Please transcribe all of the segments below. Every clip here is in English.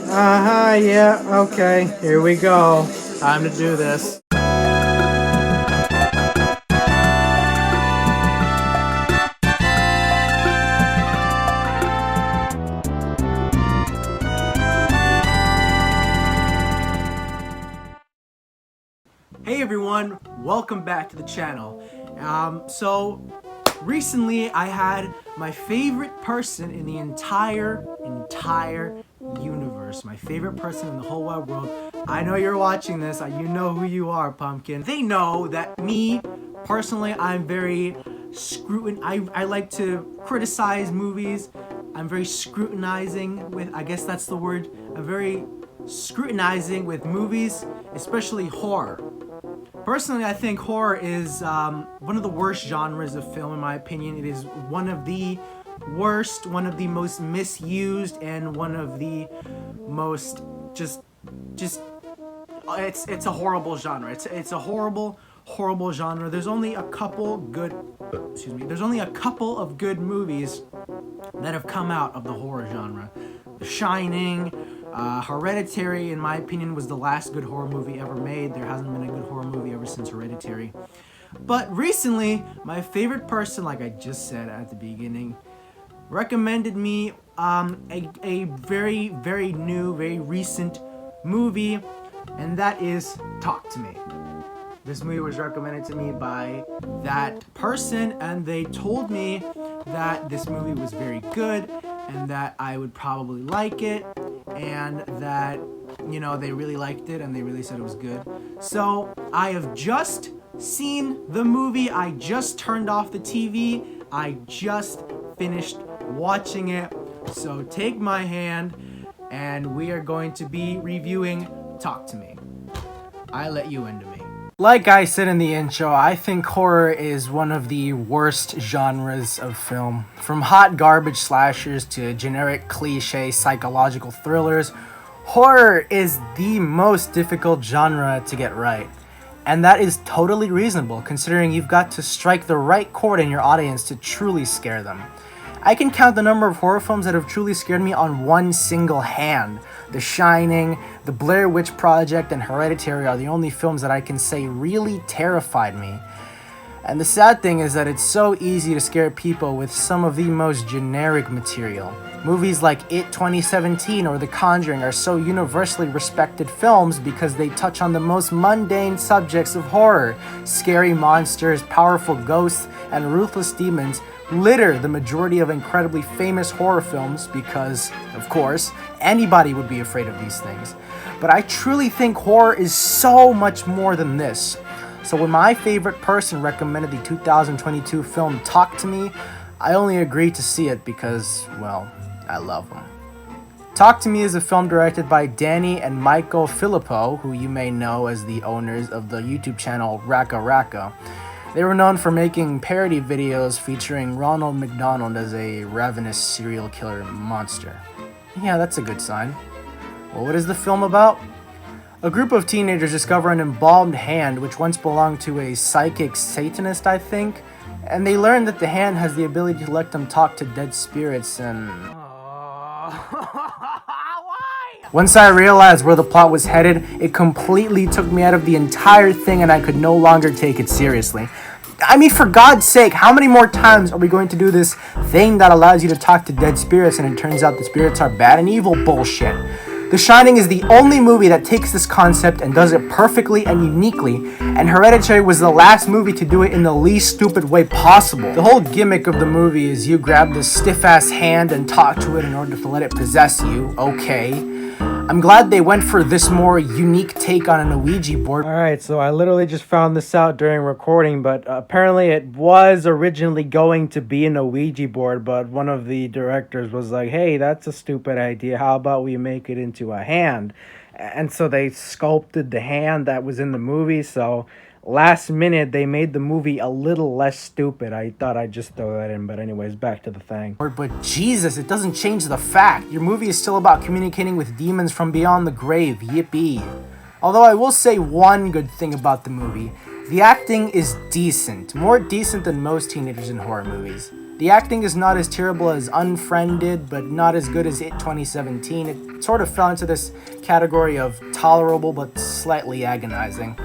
Yeah, okay, here we go. Time to do this. Hey everyone, welcome back to the channel. So recently I had my favorite person in the entire universe, my favorite person in the whole wide world. I know you're watching this, you know who you are, Pumpkin. They know that me, personally, I'm very I like to criticize movies. I'm very scrutinizing with, I guess that's the word, I'm very scrutinizing with movies, especially horror. Personally, I think horror is one of the worst genres of film, in my opinion. It is one of the worst, one of the most misused, and one of the most it's a horrible genre. It's a horrible genre. There's only a couple of good movies that have come out of the horror genre. The Shining, Hereditary, in my opinion, was the last good horror movie ever made. There hasn't been a good horror movie ever since Hereditary. But recently, my favorite person, like I just said at the beginning, recommended me a very, very new, very recent movie, and that is Talk to Me. This movie was recommended to me by that person, and they told me that this movie was very good and that I would probably like it, and that, you know, they really liked it and they really said it was good. So I have just seen the movie. I just turned off the TV. I just finished watching it. So take my hand and we are going to be reviewing Talk to Me. I let you into me. Like I said in the intro, I think horror is one of the worst genres of film. From hot garbage slashers to generic cliche psychological thrillers, horror is the most difficult genre to get right. And that is totally reasonable, considering you've got to strike the right chord in your audience to truly scare them. I can count the number of horror films that have truly scared me on one single hand. The Shining, The Blair Witch Project, and Hereditary are the only films that I can say really terrified me. And the sad thing is that it's so easy to scare people with some of the most generic material. Movies like It 2017 or The Conjuring are so universally respected films because they touch on the most mundane subjects of horror. Scary monsters, powerful ghosts, and ruthless demons litter the majority of incredibly famous horror films because, of course, anybody would be afraid of these things. But I truly think horror is so much more than this. So when my favorite person recommended the 2022 film Talk to Me, I only agreed to see it because, well, I love them. Talk to Me is a film directed by Danny and Michael Filippo, who you may know as the owners of the YouTube channel Raka Raka. They were known for making parody videos featuring Ronald McDonald as a ravenous serial killer monster. Yeah, that's a good sign. Well, what is the film about? A group of teenagers discover an embalmed hand which once belonged to a psychic Satanist, I think, and they learn that the hand has the ability to let them talk to dead spirits and... Once I realized where the plot was headed, it completely took me out of the entire thing and I could no longer take it seriously. I mean, for God's sake, how many more times are we going to do this thing that allows you to talk to dead spirits and it turns out the spirits are bad and evil bullshit? The Shining is the only movie that takes this concept and does it perfectly and uniquely, and Hereditary was the last movie to do it in the least stupid way possible. The whole gimmick of the movie is you grab this stiff-ass hand and talk to it in order to let it possess you. Okay. I'm glad they went for this more unique take on an Ouija board. Alright, so I literally just found this out during recording, but apparently it was originally going to be an Ouija board, but one of the directors was like, hey, that's a stupid idea, how about we make it into a hand? And so they sculpted the hand that was in the movie, so last minute they made the movie a little less stupid. I thought I'd just throw that in, but anyways, back to the thing. But Jesus, it doesn't change the fact. Your movie is still about communicating with demons from beyond the grave. Yippee. Although I will say one good thing about the movie. The acting is decent. More decent than most teenagers in horror movies. The acting is not as terrible as Unfriended, but not as good as It 2017. It sort of fell into this category of tolerable but slightly agonizing.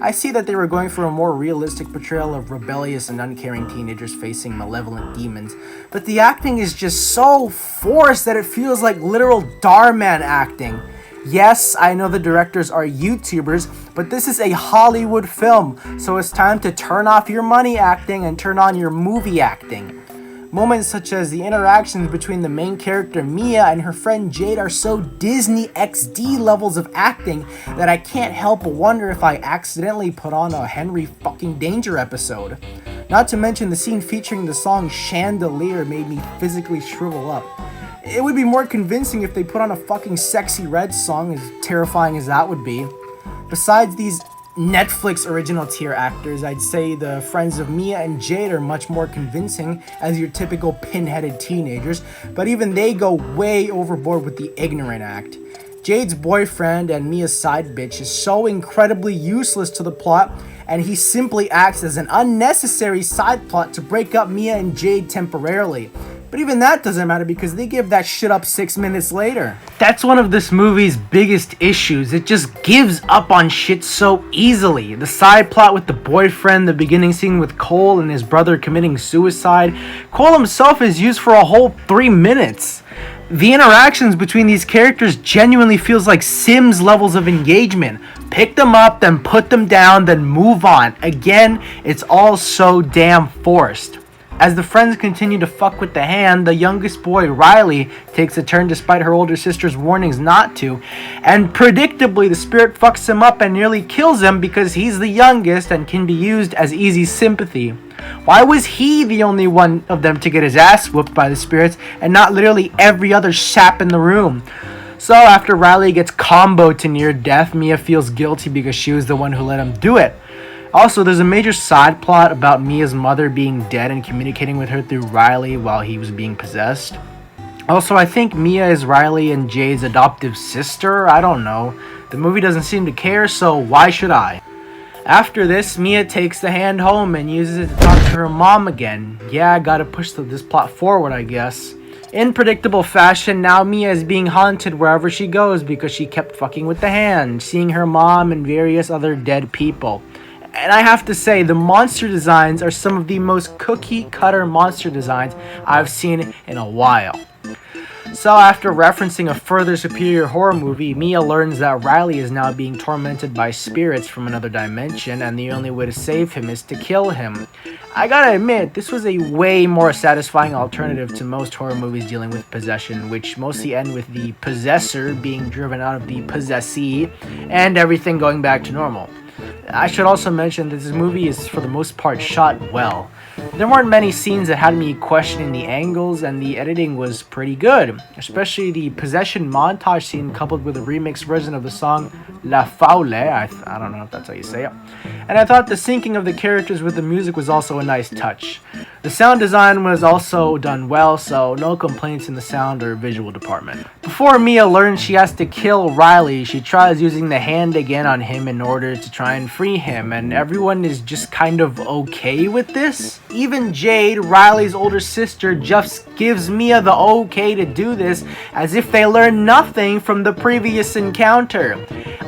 I see that they were going for a more realistic portrayal of rebellious and uncaring teenagers facing malevolent demons, but the acting is just so forced that it feels like literal Darman acting. Yes, I know the directors are YouTubers, but this is a Hollywood film, so it's time to turn off your money acting and turn on your movie acting. Moments such as the interactions between the main character Mia and her friend Jade are so Disney XD levels of acting that I can't help but wonder if I accidentally put on a Henry fucking Danger episode. Not to mention the scene featuring the song Chandelier made me physically shrivel up. It would be more convincing if they put on a fucking Sexy Red song, as terrifying as that would be. Besides these Netflix original tier actors, I'd say the friends of Mia and Jade are much more convincing as your typical pin-headed teenagers, but even they go way overboard with the ignorant act. Jade's boyfriend and Mia's side bitch is so incredibly useless to the plot, and he simply acts as an unnecessary side plot to break up Mia and Jade temporarily. But even that doesn't matter because they give that shit up 6 minutes later. That's one of this movie's biggest issues. It just gives up on shit so easily. The side plot with the boyfriend, the beginning scene with Cole and his brother committing suicide. Cole himself is used for a whole 3 minutes. The interactions between these characters genuinely feels like Sims levels of engagement. Pick them up, then put them down, then move on. Again, it's all so damn forced. As the friends continue to fuck with the hand, the youngest boy, Riley, takes a turn despite her older sister's warnings not to, and predictably the spirit fucks him up and nearly kills him because he's the youngest and can be used as easy sympathy. Why was he the only one of them to get his ass whooped by the spirits and not literally every other sap in the room? So after Riley gets comboed to near death, Mia feels guilty because she was the one who let him do it. Also, there's a major side plot about Mia's mother being dead and communicating with her through Riley while he was being possessed. Also, I think Mia is Riley and Jade's adoptive sister. I don't know. The movie doesn't seem to care, so why should I? After this, Mia takes the hand home and uses it to talk to her mom again. Yeah, I gotta push this plot forward, I guess. In predictable fashion, now Mia is being haunted wherever she goes because she kept fucking with the hand, seeing her mom and various other dead people. And I have to say, the monster designs are some of the most cookie-cutter monster designs I've seen in a while. So after referencing a further superior horror movie, Mia learns that Riley is now being tormented by spirits from another dimension, and the only way to save him is to kill him. I gotta admit, this was a way more satisfying alternative to most horror movies dealing with possession, which mostly end with the possessor being driven out of the possessee, and everything going back to normal. I should also mention that this movie is for the most part shot well. There weren't many scenes that had me questioning the angles, and the editing was pretty good, especially the possession montage scene coupled with a remixed version of the song La Faule, I don't know if that's how you say it. And I thought the syncing of the characters with the music was also a nice touch. The sound design was also done well, so no complaints in the sound or visual department. Before Mia learns she has to kill Riley, she tries using the hand again on him in order to try and free him, and everyone is just kind of okay with this. Even Jade, Riley's older sister, just gives Mia the okay to do this as if they learned nothing from the previous encounter.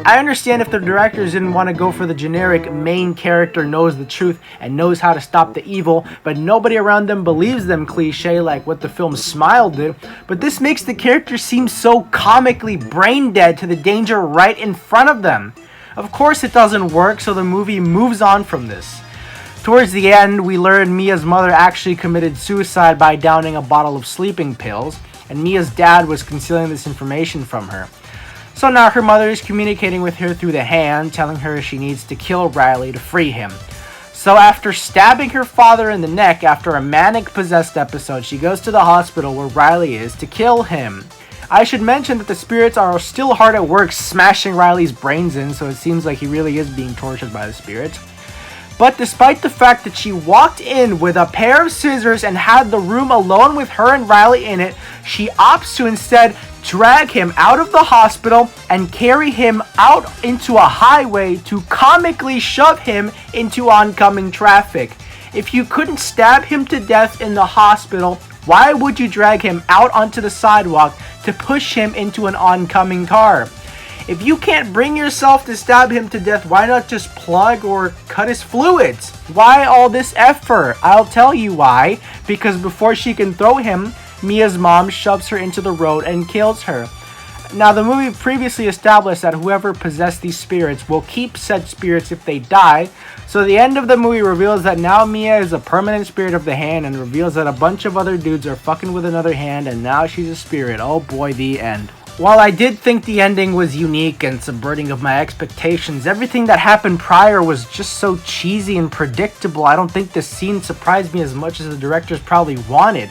I understand if the directors didn't want to go for the generic main character knows the truth and knows how to stop the evil, but nobody around them believes them cliche like what the film Smile did, but this makes the character seem so comically brain dead to the danger right in front of them. Of course it doesn't work, so the movie moves on from this. Towards the end, we learn Mia's mother actually committed suicide by downing a bottle of sleeping pills, and Mia's dad was concealing this information from her. So now her mother is communicating with her through the hand, telling her she needs to kill Riley to free him. So after stabbing her father in the neck after a manic possessed episode, she goes to the hospital where Riley is to kill him. I should mention that the spirits are still hard at work smashing Riley's brains in, so it seems like he really is being tortured by the spirits. But despite the fact that she walked in with a pair of scissors and had the room alone with her and Riley in it, she opts to instead drag him out of the hospital and carry him out into a highway to comically shove him into oncoming traffic. If you couldn't stab him to death in the hospital, why would you drag him out onto the sidewalk to push him into an oncoming car? If you can't bring yourself to stab him to death, why not just plug or cut his fluids? Why all this effort? I'll tell you why. Because before she can throw him, Mia's mom shoves her into the road and kills her. Now, the movie previously established that whoever possessed these spirits will keep said spirits if they die, so the end of the movie reveals that now Mia is a permanent spirit of the hand and reveals that a bunch of other dudes are fucking with another hand and now she's a spirit. Oh boy, the end. While I did think the ending was unique and subverting of my expectations, everything that happened prior was just so cheesy and predictable. I don't think this scene surprised me as much as the directors probably wanted.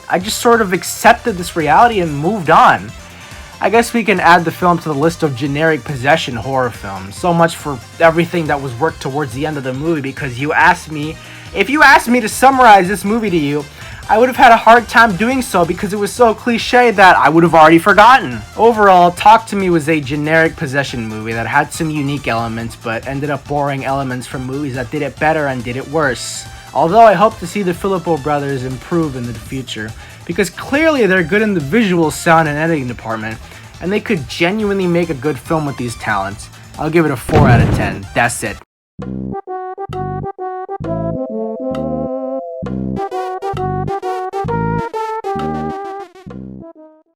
I just sort of accepted this reality and moved on. I guess we can add the film to the list of generic possession horror films. So much for everything that was worked towards the end of the movie, because if you asked me to summarize this movie to you, I would have had a hard time doing so because it was so cliche that I would have already forgotten. Overall, Talk to Me was a generic possession movie that had some unique elements but ended up borrowing elements from movies that did it better and did it worse. Although I hope to see the Filippo brothers improve in the future, because clearly they're good in the visual, sound, and editing department, and they could genuinely make a good film with these talents. I'll give it a 4 out of 10. That's it.